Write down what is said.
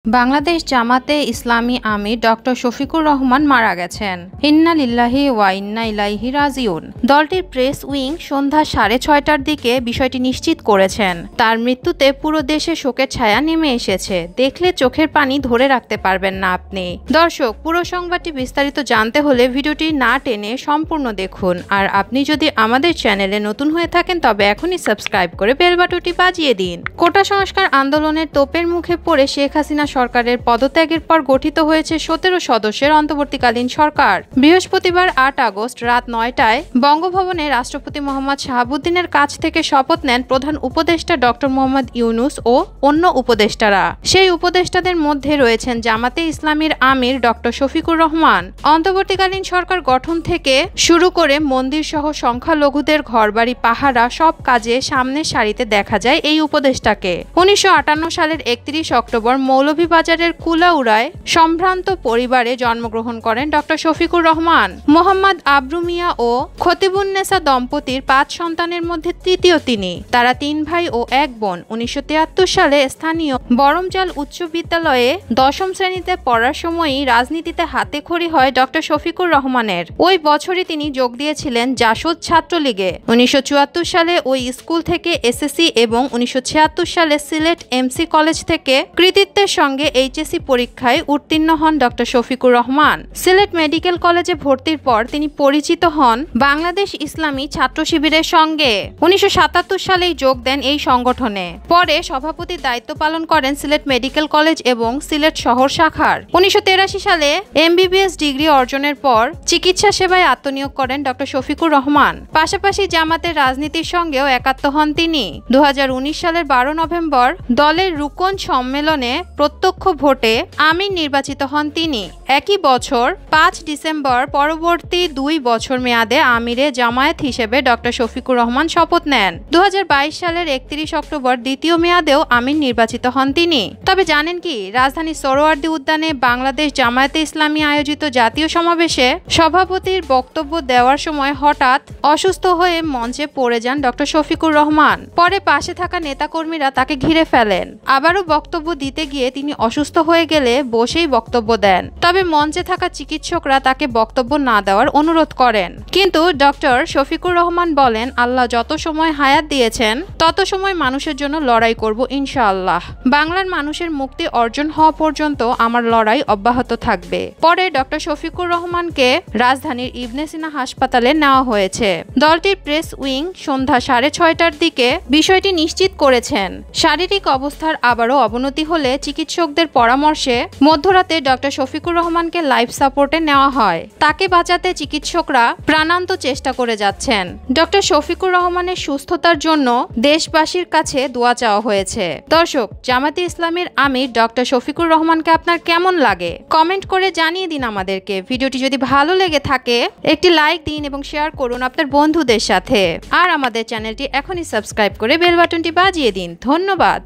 বাংলাদেশ জামাতে ইসলামী আমির ডক্টর শফিকুর রহমান মারা গেছেন। ইন্না লিল্লাহি ওয়া ইন্না ইলাইহি রাজিউন। দলটির প্রেস উইং সন্ধ্যা 6:30টার দিকে বিষয়টি নিশ্চিত করেছেন। তার মৃত্যুতে পুরো দেশে শোকের ছায়া নেমে এসেছে। দেখলে চোখের পানি ধরে রাখতে পারবেন না আপনি। দর্শক, পুরো সংবাদটি বিস্তারিত জানতে হলে ভিডিওটি না টেনে সম্পূর্ণ দেখুন। আর আপনি যদি আমাদের চ্যানেলে নতুন হয়ে থাকেন তবে এখনই সাবস্ক্রাইব করে বেল বাটনটি বাজিয়ে দিন। কোটা সংস্কার আন্দোলনের তোপের মুখে পড়ে শেখ হাসিনা সরকারের পদত্যাগের পর গঠিত হয়েছে 17 সদস্যের অন্তর্বর্তীকালীন সরকার। বৃহস্পতিবার 8 আগস্ট রাত 9টায় বঙ্গভবনে রাষ্ট্রপতি মোহাম্মদ শাহাবুদ্দিনের কাছ থেকে শপথ নেন প্রধান উপদেষ্টা ডক্টর মোহাম্মদ ইউনূস ও অন্য উপদেষ্টারা। সেই উপদেষ্টাদের মধ্যে রয়েছেন জামাতে ইসলামীর আমির ডক্টর শফিকুর রহমান। অন্তর্বর্তীকালীন সরকার গঠন থেকে শুরু করে মন্দির সহ সংখ্যালঘুদের ঘরবাড়ি পাহারা সব কাজে সামনের সারিতে দেখা যায় এই উপদেষ্টাকে। 1958 সালের 31 অক্টোবর মৌলভীবাজারের কুলাউড়ায় সম্ভ্রান্ত পরিবারে জন্মগ্রহণ করেন ডক্টর শফিকুর রহমান। মোহাম্মদ আবরু মিয়া ও খতিবুন্নেসা দম্পতির 5 সন্তানের মধ্যে তৃতীয় তিনি। তারা 3 ভাই ও 1 বোন। 1973 সালে স্থানীয় বরমজাল উচ্চ বিদ্যালয়ে 10ম শ্রেণীতে পড়ার সময়ই রাজনীতিতে হাতেখড়ি হয় ডক্টর শফিকুর রহমানের। ওই বছরই তিনি যোগ দিয়েছিলেন জাসদ ছাত্রলীগে। 1974 সালে ওই স্কুল থেকে এসএসসি এবং 1976 সালে সিলেট এমসি কলেজ থেকে কৃতিত্বের সঙ্গে এইচএসসি পরীক্ষায় উত্তীর্ণ হন ডক্টর শফিকুর রহমান। সিলেট মেডিকেল কলেজে ভর্তির পর তিনি পরিচিত হন বাংলাদেশ ইসলামী ছাত্র শিবিরের সঙ্গে। 1977 সালেই যোগ দেন এই সংগঠনে। পরে সভাপতির দায়িত্ব পালন করেন সিলেট মেডিকেল কলেজ এবং সিলেট শহর শাখার। 1983 সালে এমবিবিএস ডিগ্রি অর্জনের পর চিকিৎসা সেবায় আত্মনিয়োগ করেন ডক্টর শফিকুর রহমান। পাশাপাশি জামাতের রাজনীতির সঙ্গেও একাত্ম হন তিনি। 2019 সালের 12 নভেম্বর দলের রুকন সম্মেলনে প্রত্যক্ষ ভোটে আমির নির্বাচিত হন তিনি। একই বছর 5 ডিসেম্বর পরবর্তী 2 বছর মেয়াদে আমিরে জামায়াত হিসেবে ডক্টর শফিকুর রহমান শপথ নেন। 2022 সালের 31 অক্টোবর দ্বিতীয় মেয়াদেও আমির নির্বাচিত হন তিনি। তবে জানেন কি, রাজধানী সোহরাওয়ার্দী উদ্যানে বাংলাদেশ জামায়াতে ইসলামী আয়োজিত জাতীয় সমাবেশে সভাপতির বক্তব্য দেওয়ার সময় হঠাৎ অসুস্থ হয়ে মঞ্চে পড়ে যান ডক্টর শফিকুর রহমান। পরে পাশে থাকা নেতাকর্মীরা তাকে ঘিরে ফেলেন। আবারও বক্তব্য দিতে গিয়ে তিনি অসুস্থ হয়ে গেলে বসেই বক্তব্য দেন। তবে মঞ্চে থাকা চিকিৎসকরা তাকে বক্তব্য না দেওয়ার অনুরোধ করেন। কিন্তু ডক্টর শফিকুর রহমান বলেন, আল্লাহ যত সময় হায়াত দিয়েছেন তত সময় মানুষের জন্য লড়াই করব ইনশাআল্লাহ। বাংলার মানুষের মুক্তি অর্জন হওয়া পর্যন্ত আমার লড়াই অব্যাহত থাকবে। পরে ডক্টর শফিকুর রহমানকে রাজধানীর ইবনে সিনা হাসপাতালে নেওয়া হয়েছে। দলটির প্রেস উইং সন্ধ্যা 6:30টার দিকে বিষয়টি নিশ্চিত করেছেন। শারীরিক অবস্থার আবারও অবনতি হলে চিকিৎসকদের পরামর্শে মধ্যরাতে ডক্টর শফিকুর রহমানকে লাইফ সাপোর্টে নেওয়া হয়। তাকে বাঁচাতে চিকিৎসকরা প্রাণান্ত চেষ্টা করে যাচ্ছেন। ডক্টর শফিকুর রহমানের সুস্থতার জন্য দেশবাসীর কাছে দোয়া চাওয়া হয়েছে। দর্শক, জামাতে ইসলামীর আমির ডক্টর শফিকুর রহমানকে আপনার কেমন লাগে কমেন্ট করে জানিয়ে দিন আমাদেরকে। ভিডিওটি যদি ভালো লেগে থাকে একটি লাইক দিন এবং শেয়ার করুন আপনার বন্ধুদের সাথে। আর আমাদের চ্যানেলটি এখনই সাবস্ক্রাইব করে বেল বাটনটি বাজিয়ে দিন। ধন্যবাদ।